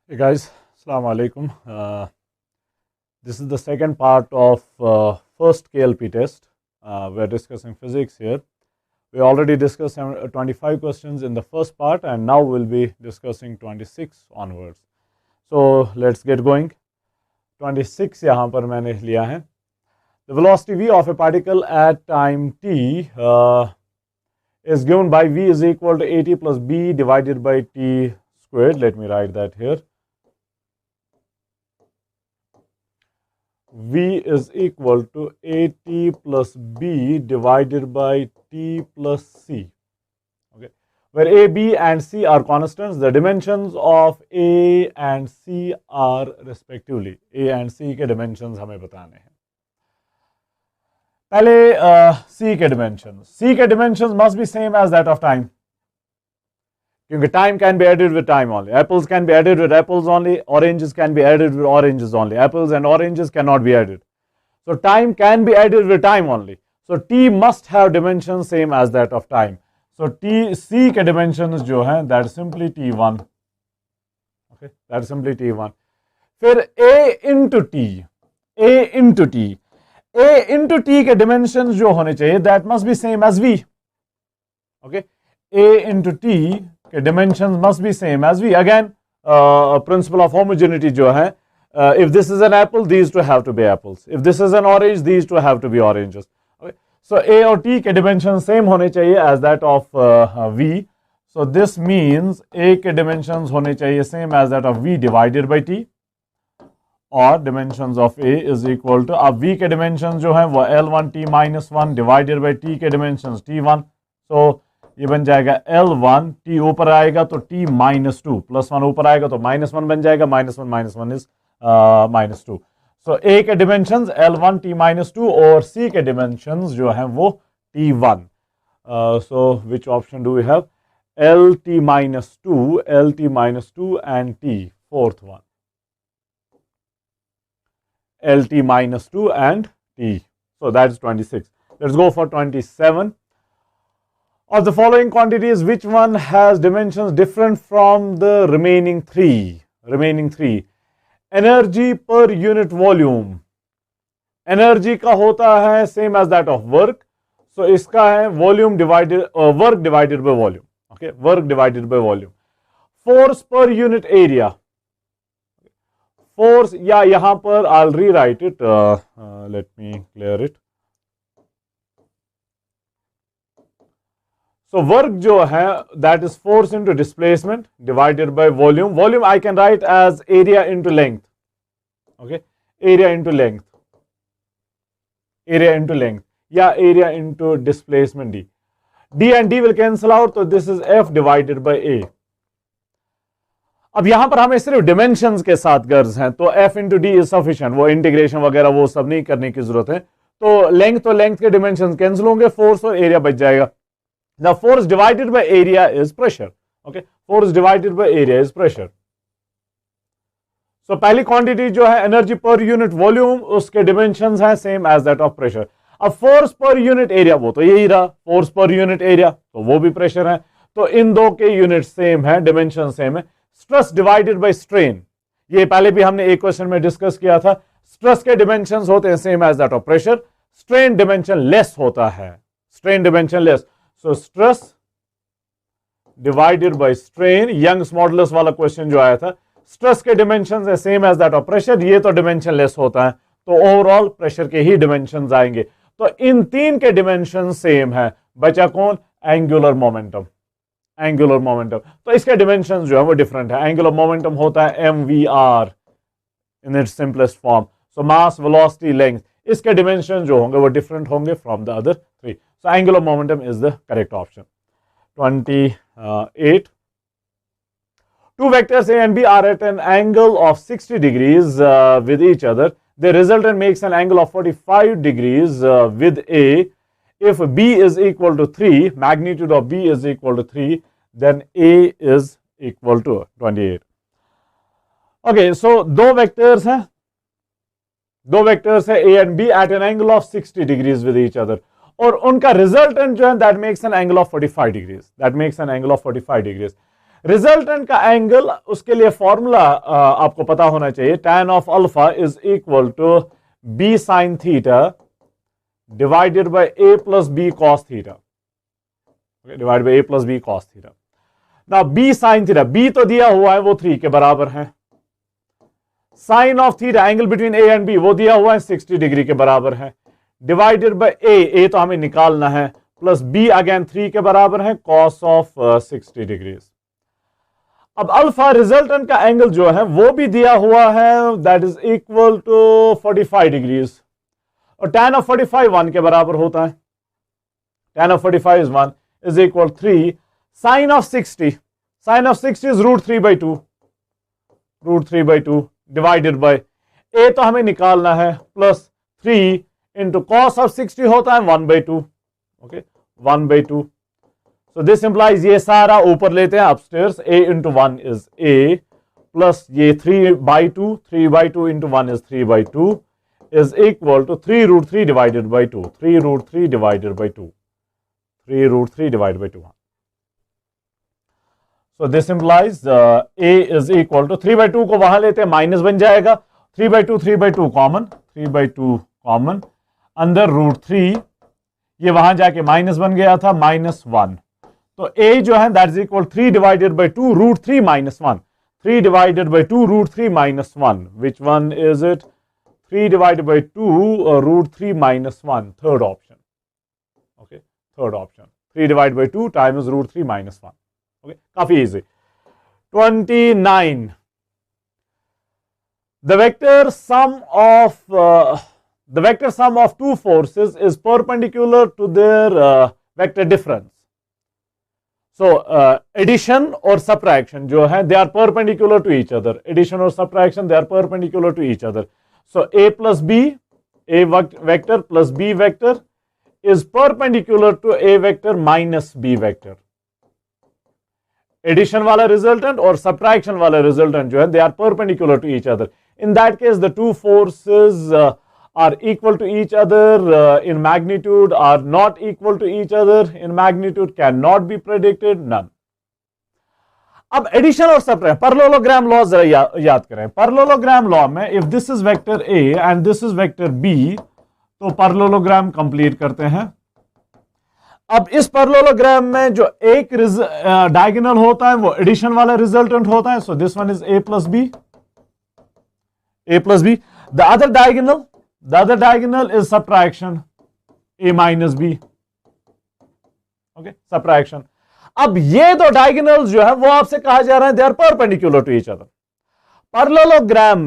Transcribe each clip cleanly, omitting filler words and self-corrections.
Hey guys, Assalamu alaikum. This is the second part of first KLP test. We're discussing physics here. We already discussed 25 questions in the first part, and now we'll be discussing 26 onwards. So let's get going. 26 यहाँ पर मैंने लिया है. The velocity v of a particle at time t is given by v is equal to at plus b divided by t squared. Let me write that here. V is equal to at plus b divided by t plus c. Okay, where a, b and c are constants, the dimensions of a and c are respectively. A and c के dimensions हमें बताने हैं. पहले c के dimensions. C के dimensions must be same as that of time. क्योंकि time can be added with time only. Apples can be added with apples only. Oranges can be added with oranges only. Apples and oranges cannot be added. So time can be added with time only. So t must have dimensions same as that of time. So c के dimensions जो हैं that is simply t1. Okay, that is simply t1. फिर a into t के dimensions जो होने चाहिए that must be same as v. Okay, a into t dimensions must be same as v. Again, principle of homogeneity जो है, if this is an apple, these two have to be apples. If this is an orange, these two have to be oranges. Okay. So a और t के dimensions same होने चाहिए as that of v. So this means a के dimensions होने चाहिए same as that of v divided by t, और dimensions of a is equal to, अब v के dimensions जो हैं वो l1 t minus 1 divided by t के dimensions t1. So ये बन जाएगा L1, t ऊपर आएगा तो t minus 2, प्लस 1 ऊपर आएगा तो minus 1 बन जाएगा, minus 1 is minus 2. So A के dimensions L1 t minus 2 और C के dimensions जो हैं वो t1. So which option do we have? LT minus 2, LT minus 2 and t, fourth one. LT minus 2 and t. So that is 26. Let's go for 27. Of the following quantities, which one has dimensions different from the remaining three? Energy per unit volume. Energy का होता है same as that of work. So इसका है volume divided work divided by volume. Okay, work divided by volume. Force per unit area. Force या यहाँ पर I'll rewrite it. Let me clear it. So work जो है that is force into displacement divided by volume. Volume I can write as area into length. Okay, area into length. या area into displacement d. D and D will cancel out, so this is F divided by A. अब यहां पर हमें सिर्फ dimensions के साथ गर्ज हैं, तो F into D is sufficient. वो इंटीग्रेशन वगैरह वो सब नहीं करने की जरूरत है. तो लेंथ के dimensions कैंसिल होंगे, फोर्स और एरिया बच जाएगा. The force divided by area is pressure. Okay, force divided by area is pressure. So पहली क्वांटिटी जो है एनर्जी पर यूनिट वॉल्यूम, उसके डिमेंशंस हैं same as that of pressure. अब फोर्स पर यूनिट एरिया वो तो यही रहा, फोर्स पर यूनिट एरिया तो वो भी प्रेशर है. तो इन दो के यूनिट सेम है, डिमेंशन सेम है. स्ट्रेस डिवाइडेड बाय स्ट्रेन, ये पहले भी हमने एक क्वेश्चन में डिस्कस किया था. स्ट्रेस के डिमेंशंस होते हैं same as that of pressure. Strain dimensionless होता है, strain dimensionless. So stress divided by strain, Young's modulus वाला क्वेश्चन जो आया था, स्ट्रेस के डिमेंशंस है same as that of pressure, ये तो डिमेंशन लेस होता है, तो ओवरऑल प्रेशर के ही डिमेंशंस आएंगे. तो इन तीन के डिमेंशन सेम है. बचा कौन? Angular momentum. तो इसके डिमेंशंस जो है वो डिफरेंट है. एंगुलर मोमेंटम होता है mvr in its simplest form. So mass, velocity, length, इसके डिमेंशन जो होंगे वो डिफरेंट होंगे from the other three. So angular momentum is the correct option. 28. Two vectors A and B are at an angle of 60 degrees with each other. The resultant makes an angle of 45 degrees with A. If B is equal to 3, magnitude of B is equal to 3, then A is equal to 28. Okay, so दो vectors हैं A and B at an angle of 60 degrees with each other. और उनका resultant जो है that makes an angle of 45 degrees. Resultant का angle, उसके लिए formula आपको पता होना चाहिए, tan of alpha is equal to B sine theta divided by A plus B cos theta, divide by A plus B cos theta. ना B sine theta, B तो दिया हुआ है वो 3 के बराबर है, sine of theta angle between A and B वो दिया हुआ है 60 डिग्री के बराबर है, डिवाइडेड बाय ए तो हमें निकालना है, प्लस बी अगेन 3 के बराबर है, कॉस ऑफ 60 डिग्रीज। अब अल्फा रिजल्टेंट का एंगल जो है वो भी दिया हुआ है, that is equal to 45 degrees, और tan ऑफ 45 1 के बराबर होता है, tan of 45 is 1 is equal 3 sine of 60, sine of 60 is √3/2, √3/2 divided by A तो हमें निकालना है, प्लस 3 इंटू कॉस ऑफ 60 होता है 1/2, ओके 1/2। सो दिस इंप्लाइज ये सारा ऊपर लेते हैं upstairs, a into 1 is a plus ये 3/2, 3/2 into 1 is 3/2 is equal to 3√3 divided by 2, 3√3 divided by 2, 3√3 divided by 2। So this implies a is equal to 3/2 को वहां लेते हैं, माइनस बन जाएगा, 3/2 कॉमन, 3/2 कॉमन, अंदर √3, ये वहां जाके माइनस बन गया था, -1, तो a जो है that is equal 3 divided by 2 √3 -1, 3 divided by 2 √3 -1, which one is it, 3 divided by 2 √3 -1, third option, okay third option, 3 divided by 2 times √3 -1, okay काफी easy. 29 the vector sum of two forces is perpendicular to their vector difference. So addition or subtraction जो है they are perpendicular to each other, addition or subtraction they are perpendicular to each other. So a plus b, a vector plus b vector is perpendicular to a vector minus b vector. Addition वाला resultant और subtraction वाला resultant जो है they are perpendicular to each other. In that case, the two forces are equal to each other in magnitude, are not equal to each other in magnitude, cannot be predicted, none. अब addition और subtraction, parallelogram law जरा याद करें। Parallelogram law में if this is vector A and this is vector B, तो parallelogram complete करते हैं। अब इस पैरेललोग्राम में जो एक डायगोनल होता है वो एडिशन वाला रिजल्टेंट होता है, so this one is a plus b, a plus b. The other diagonal is subtraction, a minus b, okay, subtraction. अब ये दो डायगोनल्स जो है वो आपसे कहा जा रहा है they are perpendicular to each other. Parallelogram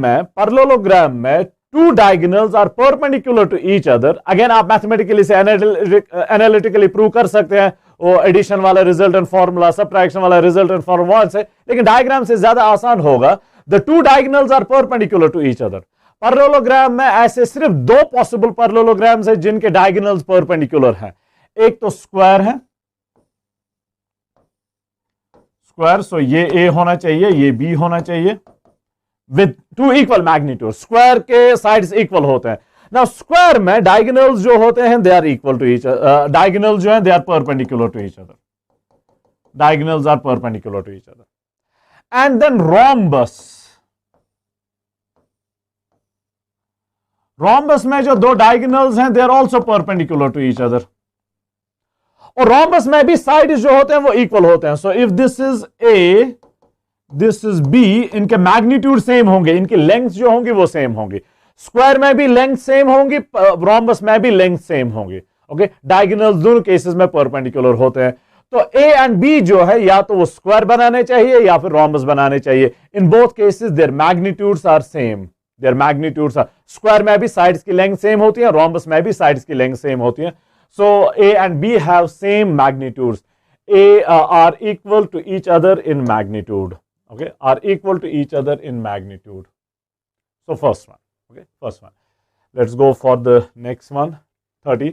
में two diagonals are perpendicular to each other. Again आप मैथमेटिकली से एनालिटिकली प्रूव कर सकते हैं वो एडिशन वाला रिजल्टेंट फॉर्मूला, सब्ट्रैक्शन वाला रिजल्टेंट फॉर्मूला से, लेकिन डायग्राम से ज्यादा आसान होगा। The two diagonals are perpendicular to each other. Parallelogram में ऐसे सिर्फ दो पॉसिबल पैरेललोग्राम्स हैं जिनके डायगोनल्स परपेंडिकुलर हैं। एक तो स्क्वायर है, स्क्वायर, सो ये a होना चाहिए, ये b होना चाहिए, with two equal magnitude. Square के साइड्स इक्वल होते हैं। नाउ स्क्वायर में डायगोनल्स जो होते हैं they are equal to each, diagonals जो हैं they are perpendicular to each other, diagonals are perpendicular to each other. And then rhombus में जो दो डायगोनल्स हैं they are also perpendicular to each other, और रोम्बस में भी साइड्स जो होते हैं वो इक्वल होते हैं। So if this is a, this is b, इनके मैग्नीट्यूड सेम होंगे, इनकी लेंथ जो होंगी वो सेम होंगी। स्क्वायर में भी लेंथ सेम होंगी, रोम्बस में भी लेंथ सेम होंगी, ओके। डायगोनल्स दोनों केसेस में परपेंडिकुलर होते हैं। तो a एंड b जो है या तो वो स्क्वायर बनाने चाहिए या फिर रोम्बस बनाने चाहिए। In both cases their magnitudes are same, their magnitudes are, square में भी साइड्स की लेंथ सेम होती है, रोम्बस में भी साइड्स की लेंथ सेम होती है। So a and b have same magnitudes. Are equal to each other in magnitude. Okay, are equal to each other in magnitude. So first one. Okay, first one. Let's go for the next one. 30.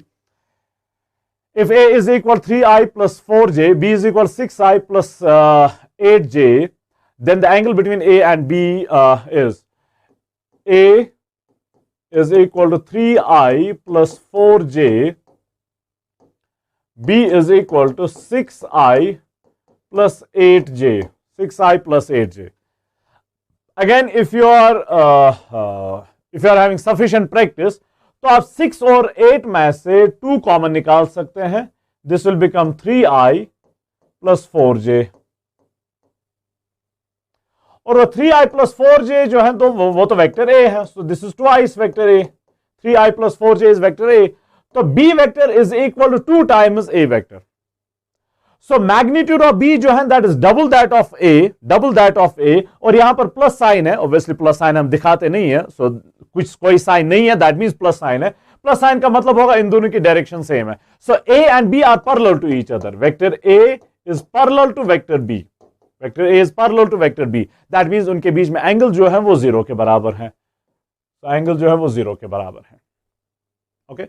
If a is equal 3i plus 4j, b is equal 6i plus 8j, then the angle between a and b is a is equal to 3i plus 4j. B is equal to 6i plus 8j. 6i plus 8j. Again, if you are having sufficient practice, तो आप 6 और 8 में से 2 common निकाल सकते हैं. This will become 3i plus 4j. और वो 3i plus 4j जो है तो वो तो वेक्टर a है. So this is twice vector a. 3i plus 4j is vector a. तो b vector is equal to 2 times a vector. So magnitude of b जो है that is double that of a, और यहां पर plus sign है. Obviously plus sign हम दिखाते नहीं है, so कुछ कोई साइन नहीं है, that means प्लस साइन है. प्लस साइन का मतलब होगा इन दोनों की डायरेक्शन सेम है. So a and b are parallel to each other. Vector a is parallel to vector b. Vector a is parallel to vector b. That means उनके बीच में angle जो है वो 0 के बराबर है. तो एंगल जो है वो 0 के बराबर है. Okay,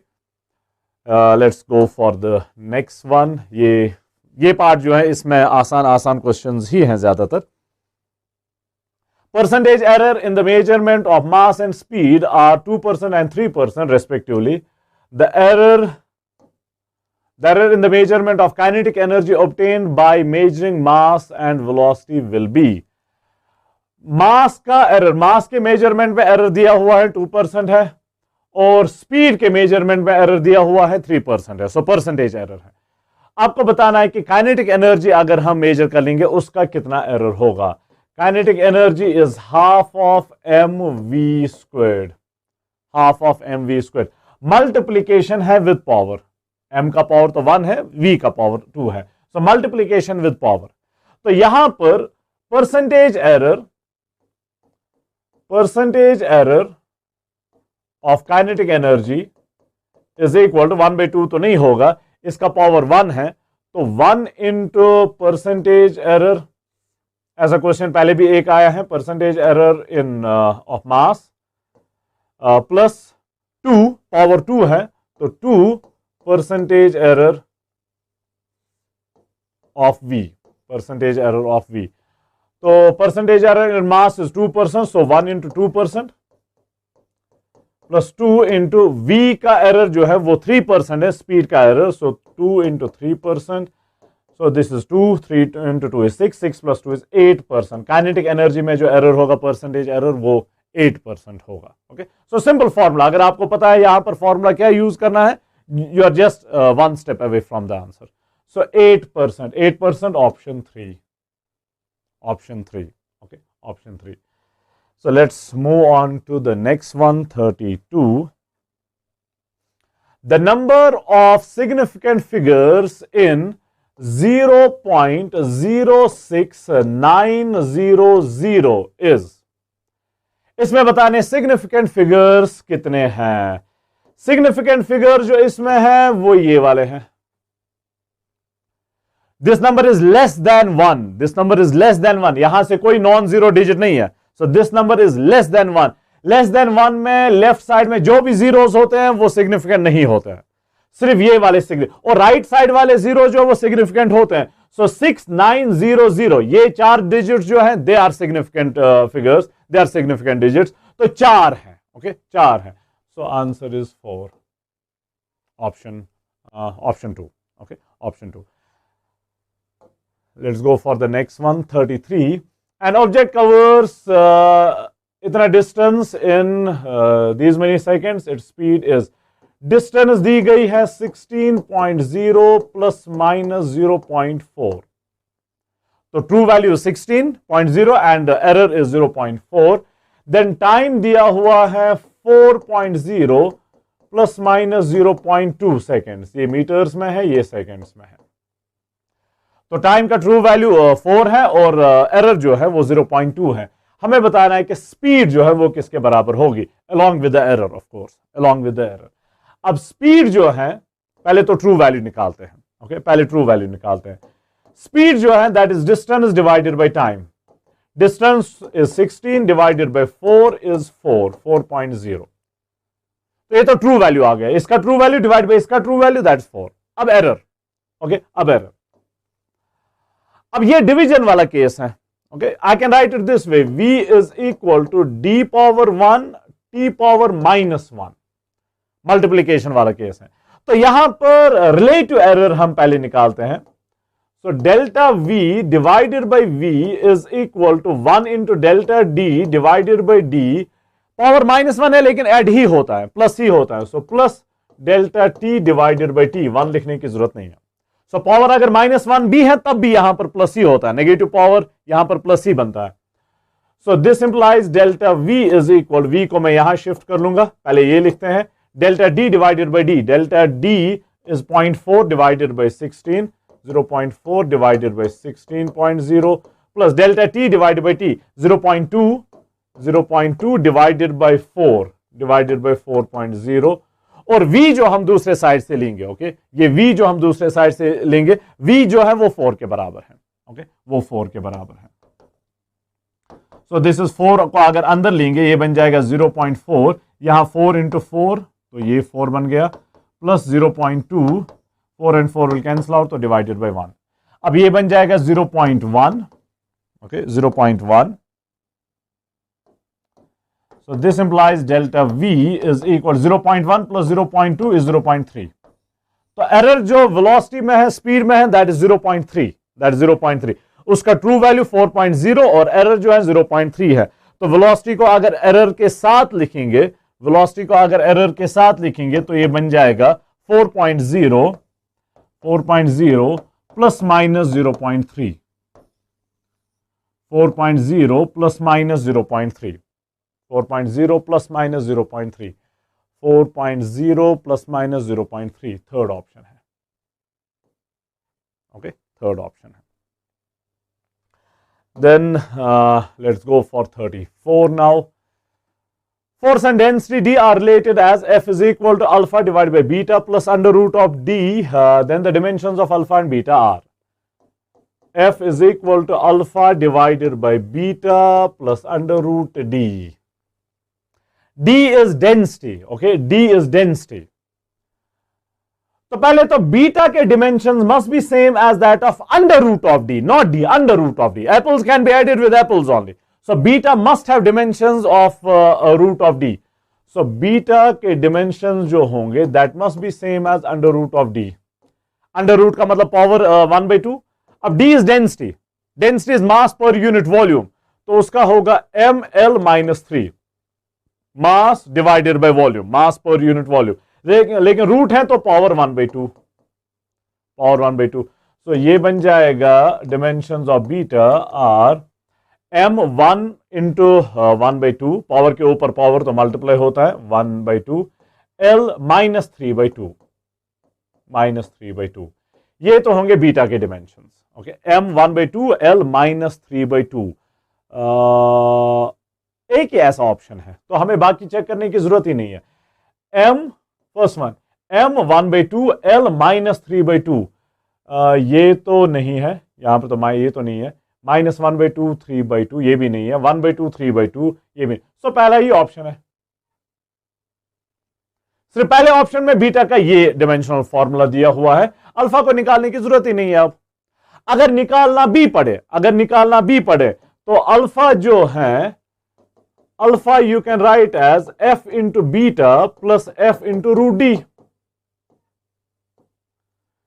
let's go for the next one. ये पार्ट जो है इसमें आसान क्वेश्चंस ही हैं ज्यादातर. Percentage error in the measurement of mass and speed are 2% and 3% respectively. The error in the measurement of kinetic energy obtained by measuring mass and velocity will be. मास का error, मास के measurement में error दिया हुआ है 2% है, और speed के measurement में एरर दिया हुआ है 3% है. सो परसेंटेज एरर है. आपको बताना है कि काइनेटिक एनर्जी अगर हम मेजर कर लेंगे उसका कितना एरर होगा. Kinetic energy is half of mv squared. Half of mv squared. Multiplication है विद पावर. m का पावर तो 1 है, v का पावर 2 है. So multiplication with power. तो यहां पर percentage error of kinetic energy is equal to 1/2 तो नहीं होगा, इसका पावर 1 है. तो 1 इंटू परसेंटेज एरर. ऐसा क्वेश्चन पहले भी एक आया है, percentage error in of mass plus 2, power 2 है तो 2 percentage error of v. Percentage error of v. तो percentage error in mass is 2%, so 1 into 2% plus 2 into v का एरर जो है वो 3% है, स्पीड का error. So 2 into 3%. So this is 2, 3 into 2 is 6, 6 plus 2 is 8%. Kinetic energy में जो error होगा परसेंटेज एरर वो 8% होगा. Okay, so simple formula. अगर आपको पता है यहां पर फॉर्मूला क्या यूज करना है, you are just one step away from the answer. So 8% option 3. Okay, option 3. So let's move on to the next one, 32. The number of significant figures in 0.06900 is. इसमें बताने सिग्निफिकेंट फिगर्स कितने हैं. Significant figure जो इसमें है वो ये वाले हैं. This number is less than 1. This number is less than 1. यहां से कोई नॉन जीरो डिजिट नहीं है. So this number is less than 1. Less than 1 में लेफ्ट साइड में जो भी जीरोस होते हैं वो सिग्निफिकेंट नहीं होते हैं, सिर्फ ये वाले सिग्निफिकेंट. और राइट साइड वाले जीरो जो वो सिग्निफिकेंट होते हैं. सो 6900 ये 4 डिजिट्स जो है they are significant figures, they are significant digits. तो 4 है. ओके, 4 है. So answer is 4. Option 2. Okay, option 2. Let's go for the next one, 33. An object covers itna distance in these many seconds. Its speed is, distance दी गई है 16.0 plus minus 0.4. तो true value is 16.0 and error is 0.4. Then time दिया हुआ है 4.0 plus minus 0.2 seconds. ये metres में है, ये सेकेंड्स में है. तो टाइम का ट्रू वैल्यू 4 है और एरर जो है वो 0.2 है. हमें बताना है कि स्पीड जो है वो किसके बराबर होगी, along with the error. Of course along with the error. अब स्पीड जो है, पहले तो ट्रू वैल्यू निकालते हैं. ओके, पहले ट्रू वैल्यू निकालते हैं. स्पीड जो है that is distance divided by time. Distance is 16 divided by 4 is 4.0. तो ये तो ट्रू वैल्यू आ गया. इसका ट्रू वैल्यू डिवाइड बाय इसका ट्रू वैल्यू दैट्स 4. अब एरर. ओके, अब एरर. अब ये डिवीजन वाला केस है. Okay, I can write it this way, v is equal to d power 1 t power minus 1. Multiplication वाला केस है. तो यहां पर रिलेटिव एरर हम पहले निकालते हैं. So delta V divided by V is equal to 1 into delta D divided by D. Power -1 है लेकिन ऐड ही होता है, प्लस ही होता है, so plus delta T divided by T, 1 लिखने की जरूरत नहीं है। सो पावर अगर -1 भी है तब भी यहां पर प्लस ही होता है, नेगेटिव पावर यहां पर प्लस ही बनता है। So this implies delta V is equal, V को मैं यहां शिफ्ट कर लूंगा, पहले ये लिखते हैं, delta D divided by D, delta D is 0.4 divided by 16, 0.4 divided by 16.0 plus delta T divided by T 0.2, 0.2 divided by 4 divided by 4.0 और V जो हम दूसरे साइड से लेंगे, ओके, ये V जो हम दूसरे साइड से लेंगे, V जो है वो 4 के बराबर है, ओके, वो 4 के बराबर है। सो दिस इज 4 को अगर अंदर लेंगे ये बन जाएगा 0.4, यहां 4 इंटू 4 तो ये 4 बन गया, plus 0.2, 4 and 4 will cancel out, तो divided by 1। अब ये बन जाएगा 0.1, okay, 0.1। So this implies delta V is equal 0.1 plus 0.2 is 0.3। तो एरर जो वेलोसिटी में है, स्पीड में है, दैट इज 0.3, दैट 0.3। उसका ट्रू वैल्यू 4.0 और एरर जो है 0.3 है। तो वेलोसिटी को अगर एरर के साथ लिखेंगे, वेलोसिटी को अगर एरर के साथ लिखेंगे तो ये बन जाएगा 4.0 plus minus 0.3, 4.0 plus minus 0.3, 4.0 plus minus 0.3, 4.0 plus minus 0.3, third option है, ओके, थर्ड ऑप्शन है। Then let's go for 34 now. Force and density D are related as F is equal to alpha divided by beta plus under root of D. Then the dimensions of alpha and beta are F is equal to alpha divided by beta plus under root D. D is density, okay, D is density. तो पहले तो beta के dimensions must be same as that of under root of D, not D, under root of D. Apples can be added with apples only. So beta must have dimensions of root of D. So beta के dimensions जो होंगे that must be same as under root of D. Under root का मतलब power 1/2. अब D is density. Density is mass per unit volume. तो उसका होगा ml minus 3. Mass divided by volume. Mass per unit volume. लेकिन root है तो power 1/2, power 1/2। सो ये बन जाएगा dimensions of beta are m1 into 1/2, power के ऊपर पावर तो मल्टीप्लाई होता है 1/2, l माइनस 3/2, माइनस 3/2। ये तो होंगे बीटा के dimensions, okay, m 1/2, l minus 3/2। एक ही ऐसा ऑप्शन है तो हमें बाकी चेक करने की जरूरत ही नहीं है। m first one m 1/2, l minus 3/2, ये तो नहीं है यहां पर, तो ये तो नहीं है, माइनस 1/2, 3/2 ये भी नहीं है, 1/2, 3/2 ये भी। सो पहला ही ऑप्शन है। सिर्फ पहले ऑप्शन में बीटा का ये डिमेंशनल फॉर्मूला दिया हुआ है, अल्फा को निकालने की जरूरत ही नहीं है। अब अगर निकालना भी पड़े तो अल्फा जो है, alpha you can write as f into beta plus f into root D,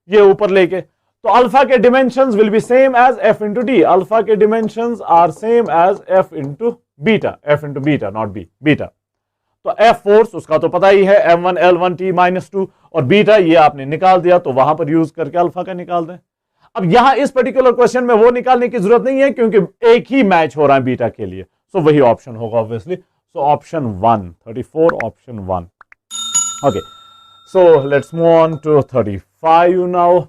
ये ऊपर लेके, तो अल्फा के dimensions will be same as f into D. Alpha के dimensions are same as f into beta, not beta. तो f force उसका तो पता ही है, m1 l1 t माइनस 2, और बीटा ये आपने निकाल दिया तो वहां पर यूज करके अल्फा का निकाल दें। अब यहां इस पर्टिकुलर क्वेश्चन में वो निकालने की जरूरत नहीं है क्योंकि एक ही मैच हो रहा है बीटा के लिए, सो वही ऑप्शन होगा obviously. So option 1, 34 option 1। Okay, so let's move on to 35 now.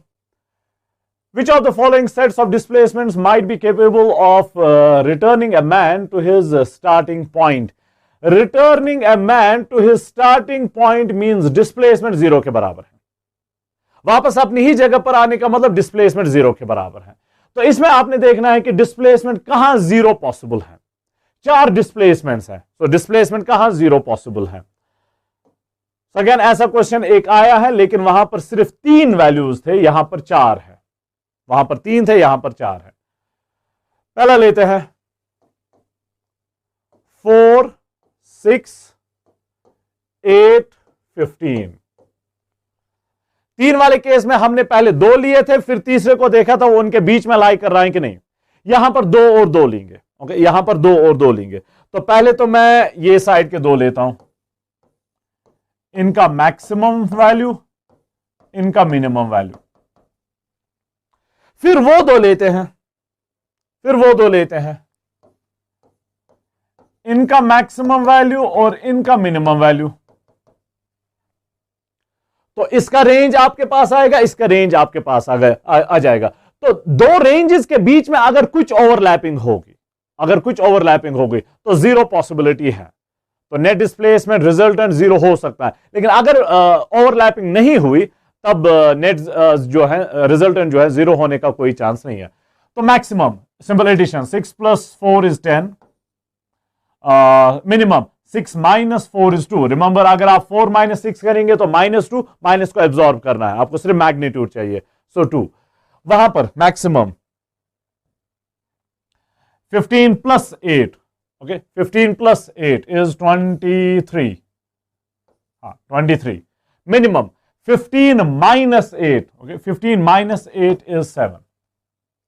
Which of the following sets of displacements might be capable of returning a man to his starting point? Returning a man to his starting point means displacement 0 के बराबर है। वापस अपनी ही जगह पर आने का मतलब डिस्प्लेसमेंट 0 के बराबर है। तो इसमें आपने देखना है कि डिस्प्लेसमेंट कहां 0 पॉसिबल है। 4 डिस्प्लेसमेंट्स हैं, तो डिस्प्लेसमेंट कहां 0 पॉसिबल है। अगेन ऐसा क्वेश्चन एक आया है लेकिन वहां पर सिर्फ 3 वैल्यूज थे, यहां पर 4 है, वहां पर 3 थे, यहां पर 4 है। पहला लेते हैं 4, 6, 8, 15। 3 वाले केस में हमने पहले 2 लिए थे, फिर तीसरे को देखा था वो उनके बीच में लाई कर रहा है कि नहीं। यहां पर 2 और 2 लेंगे। ओके, यहां पर 2 और 2 लेंगे। तो पहले तो मैं ये साइड के 2 लेता हूं, इनका मैक्सिमम वैल्यू, इनका मिनिमम वैल्यू, फिर वो 2 लेते हैं, फिर वो 2 लेते हैं, इनका मैक्सिमम वैल्यू और इनका मिनिमम वैल्यू। तो इसका रेंज आपके पास आएगा, इसका रेंज आपके पास आ जाएगा। तो 2 रेंजेस के बीच में अगर कुछ ओवरलैपिंग होगी, अगर कुछ ओवरलैपिंग होगी तो 0 पॉसिबिलिटी है। तो नेट डिस्प्लेसमेंट रिजल्टेंट 0 हो सकता है। लेकिन अगर ओवरलैपिंग नहीं हुई तब नेट जो है रिजल्टेंट जो है 0 होने का कोई चांस नहीं है। तो maximum simple addition 6 + 4 = 10, minimum 6 - 4 = 2। Remember, अगर आप 4 - 6 करेंगे तो -2, माइनस को एब्जॉर्ब करना है, आपको सिर्फ मैग्नीट्यूड चाहिए, सो 2। वहां पर मैक्सिमम 15 + 8, ओके, 15 + 8 = 23, हाँ 23। Minimum 15 - 8, okay, 15 - 8 = 7,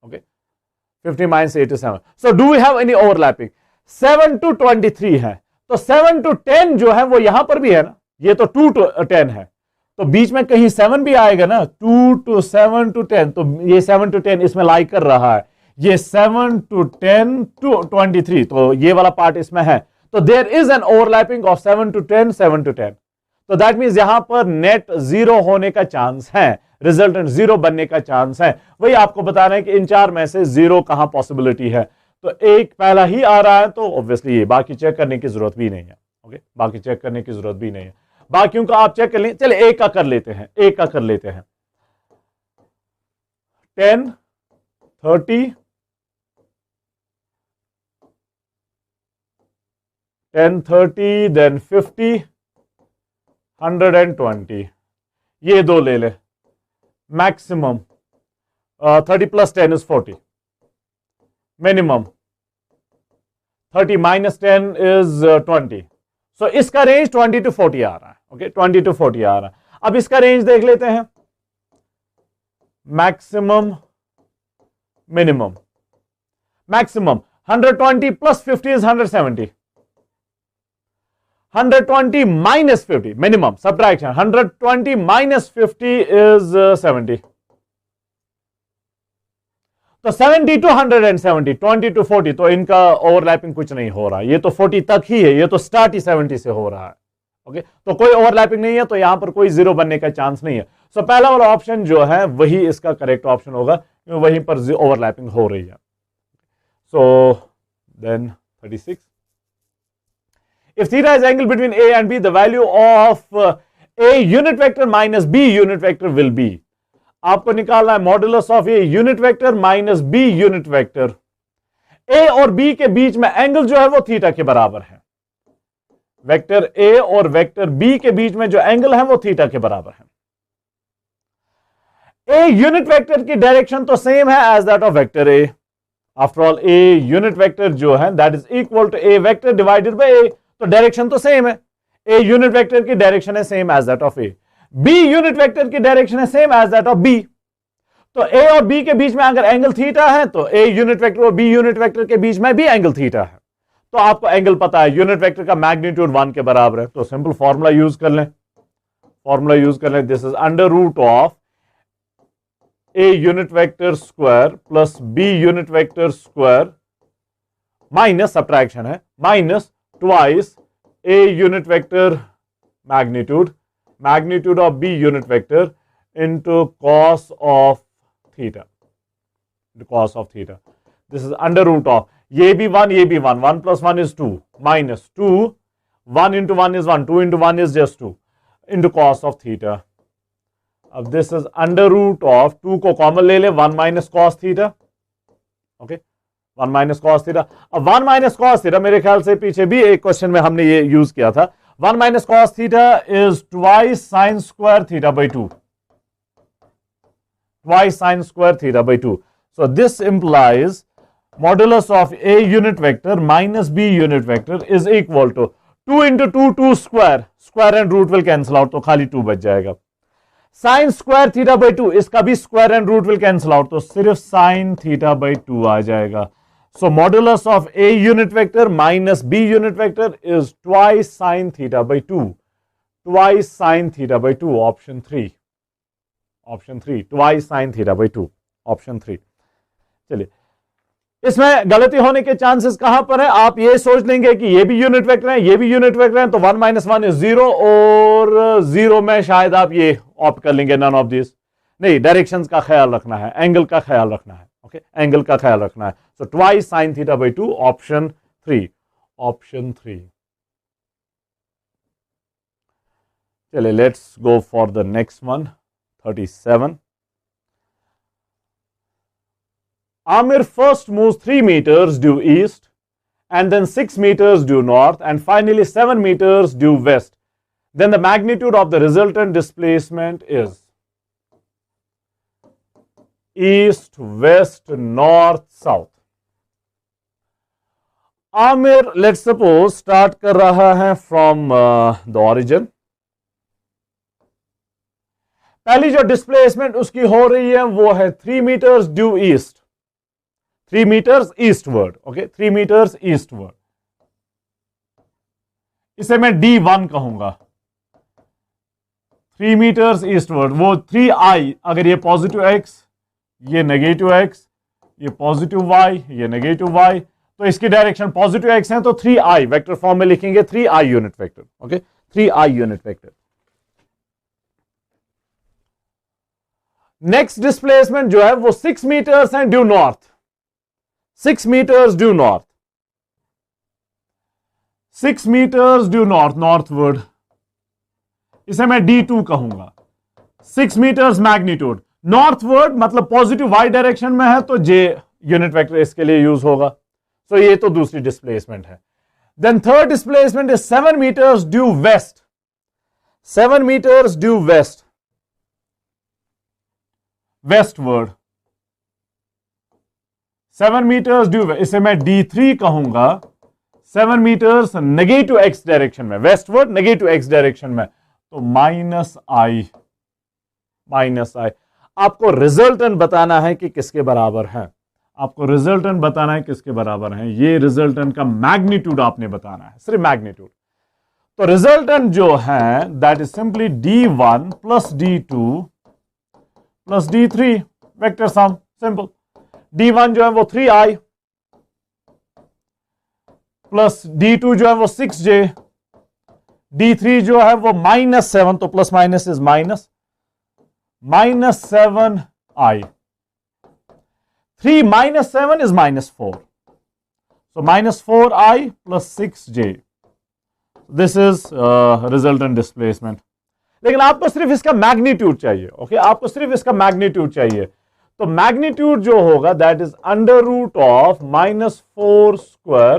okay, 15 - 8 = 7। So do we have any overlapping? 7 to 23 है, तो 7 to 10 जो है वो यहां पर भी है ना, ये तो 2 to 10 है, तो बीच में कहीं 7 भी आएगा ना, 2 to 7 to 10, तो ये 7 to 10 इसमें लाई कर रहा है, ये 7 to 10 to 23, तो ये वाला पार्ट इसमें है। तो there is an overlapping of 7 to 10, 7 to 10। तो दैट मीन्स यहां पर नेट 0 होने का चांस है, रिजल्टेंट 0 बनने का चांस है। वही आपको बताना है कि इन 4 में से 0 कहां पॉसिबिलिटी है। तो एक पहला ही आ रहा है, तो ऑब्वियसली ये बाकी चेक करने की जरूरत भी नहीं है। ओके, बाकी चेक करने की जरूरत भी नहीं है, बाकियों का आप चेक कर लें। चले एक का कर लेते हैं, एक का कर लेते हैं। 10, 30, 10, 30, देन 50, 120, ये 2 ले ले। Maximum 30 + 10 = 40, minimum 30 - 10 = 20। सो इसका रेंज 20 to 40 आ रहा है। ओके, 20 to 40 आ रहा है। अब इसका रेंज देख लेते हैं, maximum minimum. Maximum 120 + 50 = 170, 120 - 50 minimum, subtraction 120 - 50 = 70। तो 70 to 170, 20 to 40, तो इनका ओवरलैपिंग कुछ नहीं हो रहा, ये तो 40 तक ही है, ये तो स्टार्ट ही 70 से हो रहा है। ओके, तो कोई ओवरलैपिंग नहीं है, तो यहां पर कोई 0 बनने का चांस नहीं है। सो पहला वाला ऑप्शन जो है वही इसका करेक्ट ऑप्शन होगा, क्योंकि वहीं पर ओवरलैपिंग हो रही है। So then 36, if theta is angle between A and B, the value of A unit vector minus B unit vector will be, आपको निकालना है modulus of A unit vector minus B unit vector. A और B के बीच में angle जो है वो theta के बराबर है। वेक्टर ए और वेक्टर बी के बीच में जो एंगल है वो थीटा के बराबर है। ए यूनिट वेक्टर की डायरेक्शन तो सेम है as that of vector A. After all A unit vector जो है that is equal to A vector divided by A, तो डायरेक्शन तो सेम है। ए यूनिट वेक्टर की डायरेक्शन है same as that of A, B unit vector की direction है same as that of B. तो ए और बी के बीच में अगर एंगल थीटा है तो ए यूनिट वेक्टर और बी यूनिट वेक्टर के बीच में भी एंगल थीटा है। तो आपको एंगल पता है, यूनिट वेक्टर का मैग्नीट्यूड 1 के बराबर है, तो सिंपल फॉर्मूला यूज कर लें, फॉर्मूला यूज कर लें। दिस इज √ऑफ A unit vector square plus B unit vector square minus subtraction है, minus twice A unit vector magnitude of b unit vector into cos of theta, the cos of theta. This is √ of ये भी 1, ये भी 1, 1 + 1 = 2, minus 2, 1 × 1 is 1, 2 × 1 is just 2, into cos of theta. अब this is √ of 2 को common ले ले, 1 - cos theta, okay, 1 - cos theta। अब 1 - cos theta मेरे ख्याल से पीछे भी एक क्वेश्चन में हमने ये यूज किया था। 1 - cos theta is twice sin square theta by 2. Twice sin square theta by 2. So this implies modulus of A unit vector minus B unit vector is equal to 2 × 2, 2 square. Square and root will cancel out, तो खाली 2 बच जाएगा। Sine square theta by 2, इसका भी square and root will cancel out, तो सिर्फ sine theta by 2 आ जाएगा. So modulus of A unit vector minus B unit vector is twice sine theta by 2. Twice sine theta by 2, option 3. Option 3, twice sine theta by 2, option 3. चलिए, इसमें गलती होने के chances कहां पर है? आप ये सोच लेंगे कि ये भी यूनिट वेक्टर है, ये भी यूनिट वेक्टर है, तो 1 माइनस 1 इज 0, और 0 में शायद आप ये ऑप्ट कर लेंगे, नन ऑफ दिस. नहीं, डायरेक्शंस का ख्याल रखना है, एंगल का ख्याल रखना है. ओके, एंगल का ख्याल रखना है. So twice sine theta by 2, option 3. Option 3. चलिए, let's go for the next one. 37. Amir first moves 3 meters due east, and then 6 meters due north, and finally 7 meters due west. Then the magnitude of the resultant displacement is east, west, north, south. Amir, let's suppose, start कर रहा है from the origin. पहली जो displacement उसकी हो रही है वो है 3 meters due east. 3 meters eastward. Okay, 3 meters eastward. इसे मैं D1 कहूंगा. 3 meters eastward, वो 3i, अगर ये पॉजिटिव x, ये नेगेटिव x, ये पॉजिटिव y, ये नेगेटिव y, तो इसकी डायरेक्शन पॉजिटिव x है, तो 3i वेक्टर फॉर्म में लिखेंगे, 3i unit vector. Okay, 3i unit vector. Next displacement जो है वो 6 meters है due north. 6 meters due north. 6 meters due north, northward. इसे मैं D2 कहूंगा. 6 meters मैग्नीट्यूड नॉर्थवर्ड, मतलब पॉजिटिव y डायरेक्शन में है, तो J यूनिट वेक्टर इसके लिए यूज होगा. तो ये तो दूसरी डिस्प्लेसमेंट है. Then third displacement is 7 meters due west. 7 meters due west. Westward. 7 meters due, इसे मैं D3 कहूंगा. 7 meters नेगेटिव x डायरेक्शन में, वेस्टवर्ड नेगेटिव x डायरेक्शन में, तो माइनस आई. माइनस आई. आपको रिजल्टेंट बताना है कि किसके बराबर है. आपको रिजल्टेंट बताना है किसके बराबर है. ये रिजल्टेंट का मैग्नीट्यूड आपने बताना है, सिर्फ मैग्नीट्यूड. तो रिजल्टेंट जो है that is simply D1 plus D2 plus D3 vector sum. Simple. D1 जो है वो 3i प्लस D2 जो है वो 6j, D3 जो है वो -7, तो plus minus is minus, -7i. 3 minus 7 is -4. So -4i plus 6j. This is resultant displacement. लेकिन आपको सिर्फ इसका मैग्नीट्यूड चाहिए. ओके, आपको सिर्फ इसका मैग्नीट्यूड चाहिए. तो मैग्नीट्यूड जो होगा that is under root of -4 square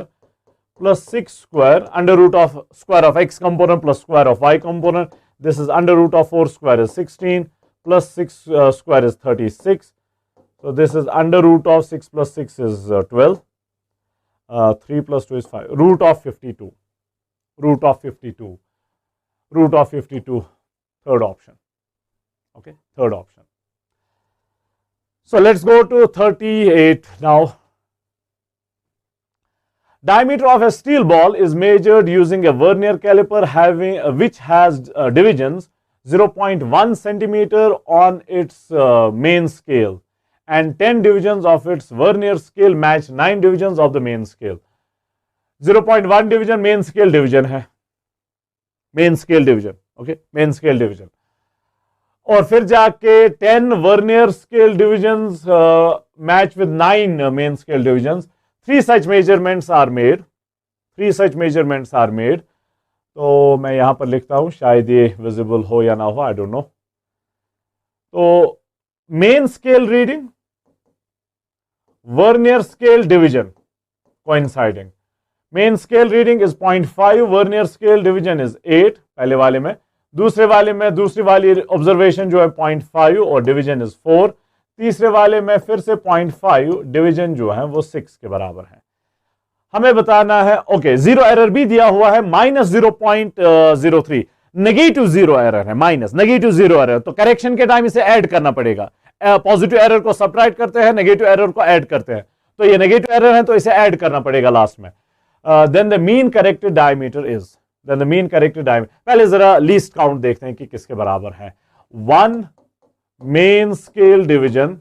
plus 6 square, under root of square of x component plus square of y component. This is under root of 4 square is 16 plus 6 square is 36. So this is under root of 6 plus 6 is 12. 3 plus 2 is 5. Root of 52. Root of 52. Root of 52. Third option. Okay, third option. So let's go to 38 now. Diameter of a steel ball is measured using a vernier caliper having which has divisions 0.1 centimeter on its main scale. And 10 divisions of its vernier scale match 9 divisions of the main scale. 0.1 division main scale division है, main scale division. Okay, main scale division. और फिर जाके 10 vernier scale divisions match with 9 main scale divisions. 3 such measurements are made. 3 such measurements are made. तो मैं यहां पर लिखता हूं, शायद ये विजिबल हो या ना हो, आई डोंट नो. तो main scale reading, vernier scale division coinciding. Main scale reading is 0.5, vernier scale division is 8 पहले वाले में. दूसरे वाले में दूसरी वाली ऑब्जर्वेशन जो है 0.5 और डिवीजन इज 4. तीसरे वाले में फिर से 0.5, डिवीजन जो है वो 6 के बराबर है. हमें बताना है. ओके, जीरो एरर भी दिया हुआ है, -0.03. नेगेटिव जीरो एरर है, माइनस नेगेटिव जीरो एरर, तो करेक्शन के टाइम इसे ऐड करना पड़ेगा। पॉजिटिव एरर को सब्ट्रैक्ट करते हैं, नेगेटिव एरर को ऐड करते हैं, तो ये नेगेटिव एरर है तो इसे ऐड करना पड़ेगा लास्ट में। Then the mean corrected diameter is, then the mean corrected diameter, पहले जरा लीस्ट काउंट देखते हैं कि किसके बराबर है। 1 मेन स्केल डिवीजन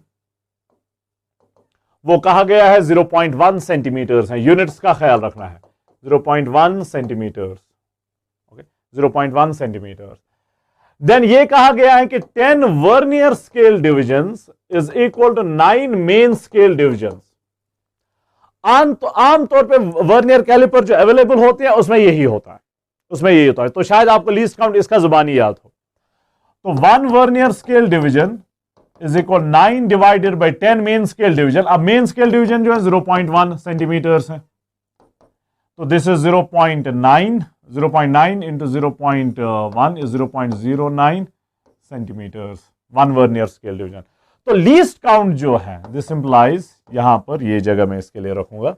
वो कहा गया है 0.1 सेंटीमीटर है, यूनिट्स का ख्याल रखना है, 0.1 सेंटीमीटर, ओके 0.1 सेंटीमीटर। देन ये कहा गया है कि 10 vernier scale divisions is equal to 9 main scale divisions. आमतौर पे वर्नियर कैलिपर जो अवेलेबल होते हैं उसमें यही होता है, उसमें यही होता है, तो शायद आपको लीस्ट काउंट इसका जुबानी याद हो। तो 1 vernier scale division is equal 9 divided by 10 main scale division. अब मेन स्केल डिवीजन जो है 0.1 सेंटीमीटर्स है, तो this is 0.9 into 0.1 is 0.09 centimetres, 1 vernier scale division. तो लीस्ट काउंट जो है दिस इंप्लाइज, यहां पर ये जगह मैं इसके लिए रखूंगा,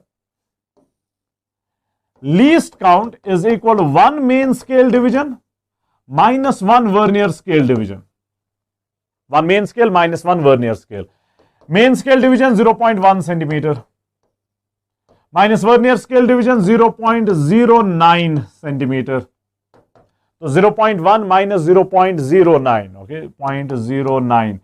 least count is equal 1 main scale division minus 1 vernier scale division, 1 main scale minus 1 vernier scale. Main scale division 0.1 centimetre minus vernier scale division 0.09 centimetre, तो 0.1 माइनस 0.09, ओके 0.09,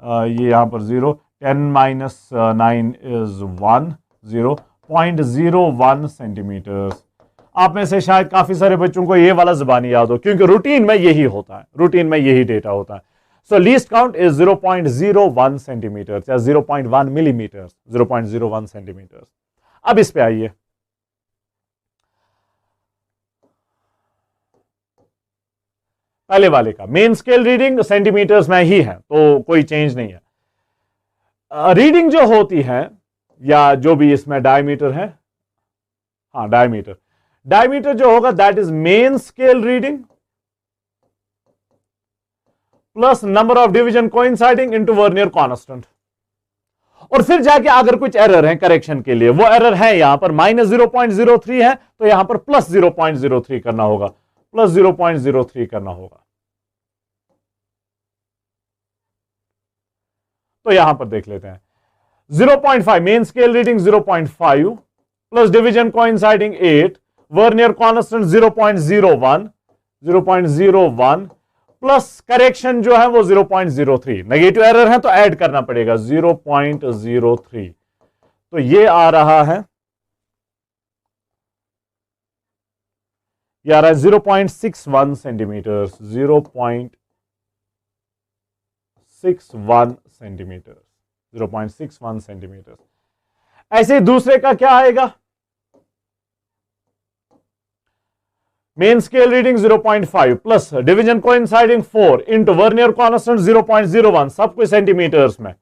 ये यहां पर 0, 10 माइनस 9 इज 1, 0.01 सेंटीमीटर। आप में से शायद काफी सारे बच्चों को ये वाला जुबानी याद हो, क्योंकि रूटीन में यही होता है, रूटीन में यही डेटा होता है। सो लीस्ट काउंट इज 0.01 सेंटीमीटर या 0.1 मिलीमीटर, 0.01 सेंटीमीटर। अब इस पे आइए, पहले वाले का मेन स्केल रीडिंग सेंटीमीटर्स में ही है, तो कोई चेंज नहीं है। रीडिंग जो होती है या जो भी इसमें डायमीटर है, हाँ डायमीटर, डायमीटर जो होगा that is main scale reading plus number of division coinciding into vernier constant. और फिर जाके अगर कुछ एरर है करेक्शन के लिए, वो एरर है यहां पर माइनस 0.03 है, तो यहां पर प्लस 0.03 करना होगा, प्लस 0.03 करना होगा। तो यहां पर देख लेते हैं 0.5 main scale reading 0.5 plus division coinciding 8, vernier constant 0.01 plus correction जो है वो 0.03, नेगेटिव एरर है तो ऐड करना पड़ेगा 0.03, तो ये आ रहा है, ये आ रहा है 0.61 सेंटीमीटर, 0.61 सेंटीमीटर, 0.61 सेंटीमीटर। ऐसे दूसरे का क्या आएगा, main scale reading 0.5 plus division coinciding 4 into vernier constant 0.01, सब कुछ सेंटीमीटर्स में,